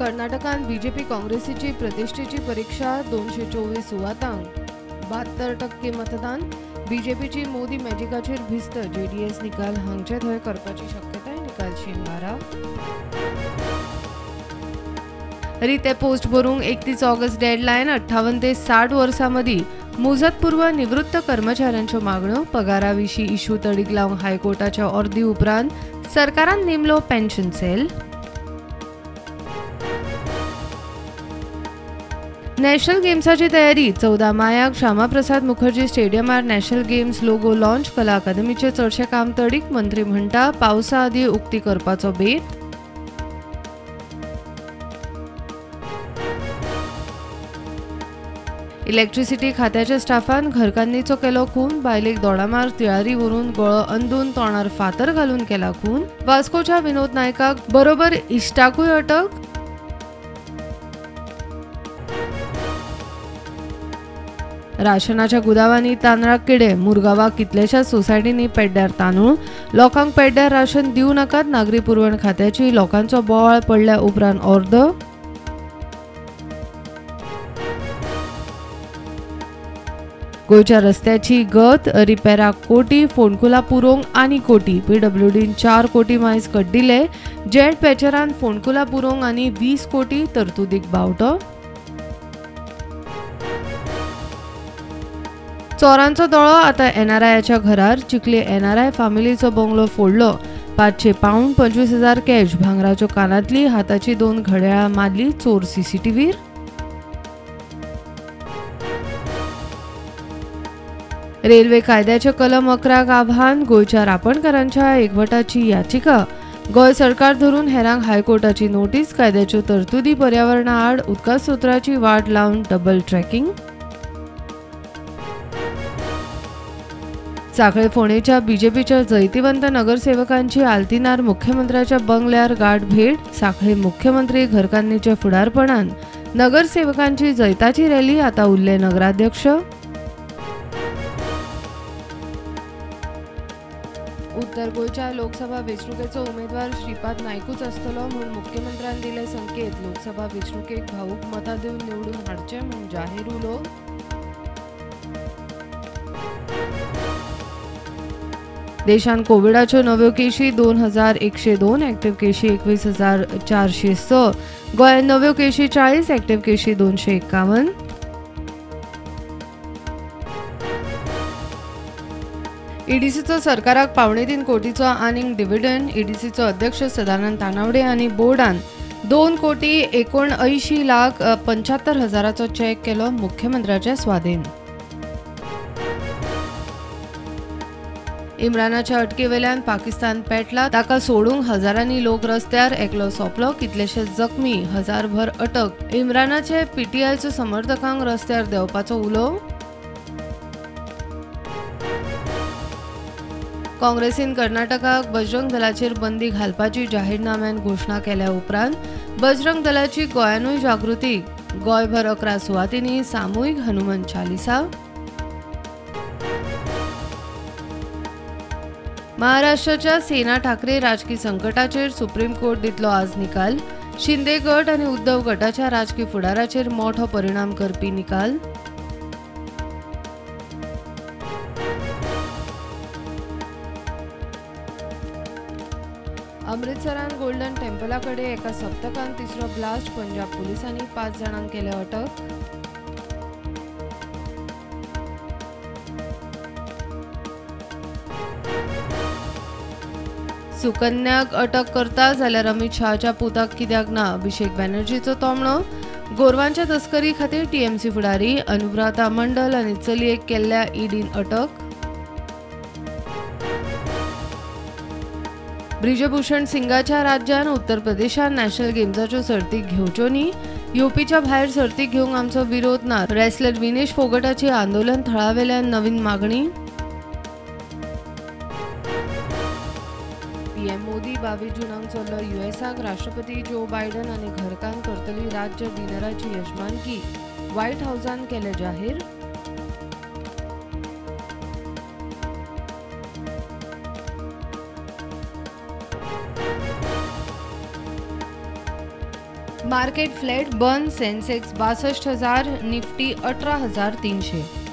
कर्नाटकात बीजेपी काँग्रेसीची प्रतिष्ठेची परीक्षा 224 सुवातांक 72% मतदान. बीजेपीची मोदी मॅजिकाचेर भिस्त. जेडीएस निकाल हांगचे थंय करपाची शक्यताय. निकाल शेनवारा. रिते पोस्ट भरूंक 31 ऑगस्ट डेडलायन. 58 ते 60 वर्सां मदीं मुजतपूर्व निवृत्त कर्मचाऱ्यांच्यो मागण्यो. पगाराविशीं इश्यू तडीक लावंक हायकोर्टाच्या अर्दी उपरांत सरकारान नेमलो पेन्शन सेल. नॅशनल गेम्साची तयारी. 14 मायाक श्यामाप्रसाद मुखर्जी स्टेडियमार national games logo launch. Kala अकादमीचे चडशें काम तडीक. मंत्री म्हणटा पावसा आदीं उक्ती करपाचो बेत. इलेक्ट्रिसिटी खात्याच्या स्टाफान घरकान्नीचो केलो खून. बायलेक दोडामार तिळारी व्हरून गळो अंदून तोंडार फातर घालून केला खून. वास्कोच्या विनोद नायकाक बरोबर इश्टाकूय अटक. राशनाच्या गुदावांनी तांदळाक किडे. मुरगांवां कितलेशाच सोसायटींनी पेड्ड्यार तांदूळ. लोकांक पेड्ड्यार राशन दिवं नाकात. नागरी पुरवण खात्याची लोकांचो बोवाळ पडल्या उपरांत अर्द. गोंयच्या रस्त्याची गत. रिपेराक कोटी. फोंडकुला पुरोवंक आनी कोटी. पीडब्ल्यूडीन 4 कोटी मायज कड्डिले. जेट पॅचरान फोंडकुला पुरोवंक आनी 20 कोटी तरतुदीक बावटो. चोरांचो दोळो आतां एनआरआयच्या घरार. चिखली एनआरआय फामिलीचो बंगलो फोडलो. 500 पाउंड 25,000 कॅश. भांगराच्यो कानांतली हाताची 2 घड्याळां मारली. चोर सीसीटीव्हीर. रेल्वे कायद्याचे कलम 11 आव्हान. गोंयच्या रापणकारांच्या एकवटाची याचिका. गोंय सरकार धरून हेरांक हायकोर्टाची नोटीस. कायद्याच्यो तरतुदी पर्यावरणा आड उदकास्रोताची वाट लावन डबल ट्रॅकिंग. सांखळे फोंडेच्या बीजेपीच्या जैतिवंत नगरसेवकांची आल्तिनार मुख्यमंत्र्याच्या बंगल्यार गाठ भेट. सांखळे मुख्यमंत्री घरकान्नीच्या फुडारपणान नगरसेवकांची जैताची रॅली. आतां उरले नगराध्यक्ष. उत्तर गोंयच्या लोकसभा वेंचणुकेचो उमेदवार श्रीपाद नायकूच आसतलो म्हूण मुख्यमंत्र्यान दिले संकेत. लोकसभा वेंचणुकेक भावूक मतां दिवन निवडून हाडचे म्हूण जाहीर उलो. देशांत कोविडाच्यो नव्यो केशी 2102. एक्टिव्ह केशी 21,406. गोंयांत नव्यो केशी 40. एक्टिव्ह केशी 251. ईडीसीचो सरकाराक 3.25 कोटीचो आनीक डिव्हिडंड. ईडीसीचो अध्यक्ष सदानंद तानावडे आनी बोर्डान 2,79,75,000 चॅक केलो मुख्यमंत्र्याच्या स्वाधीन. इम्रानाच्या अटकेवेल्यान पाकिस्तान पेटला. ताका सोडूंक हजारांनी लोक रस्त्यार. एकलो सोंपलो. कितलेशेच जखमी. हजारभर अटक. इम्रानाचे पीटीआयच्या समर्थकांक रस्त्यार देंवपाचो उलो. काँग्रेसीन कर्नाटकाक बजरंग दलाचेर बंदी घालपाची जाहीरनाम्यान घोशणा केल्या उपरांत बजरंग दलाची गोंयानूय जागृती. गोंयभर 11 सुवातींनी सामुहीक हनुमन चालिसा. महाराष्ट्राच्या सेना ठाकरे राजकीय संकटाचेर सुप्रीम कोर्ट दितलो आज निकाल. शिंदे गट आनी उद्धव गटाच्या राजकीय फुडाराचेर मोठो परिणाम करपी निकाल. अमृतसरान गोल्डन टेम्पला कडेन एका सप्तकांत तिसरो ब्लास्ट. पंजाब पुलिसांनी 5 जाणांक केले अटक. सुकन्याक अटक करता जाल्यार अमित शहाच्या पुताक कित्याक ना. अभिषेक बॅनर्जीचो तोमणो. गोरवांच्या तस्करी खातीर टीएमसी फुडारी अनुव्रता मंडल आनी चलयेक केल्ल्या ईडीन अटक. ब्रिजभूषण सिंगाच्या राज्यान उत्तर प्रदेशात नॅशनल गेम्साच्यो सर्ती घेवच्यो न्ही. यूपीच्या भायर सर्ती घेवंक आमचो विरोध ना. रेसलर विनेश फोगटाची आंदोलन थळावेल्यान नवीन मागणी. पीएम मोदी 22 जूनाक चल्लो यूएसाक. राष्ट्रपती जो बायडन आनी घरकान्न करतली राज्य डिनराची येजमानकी. व्हाईट हाऊसान केले जाहीर. मार्केट फ्लॅट बंद, सेन्सेक्स 62,000, निफ्टी 18,300.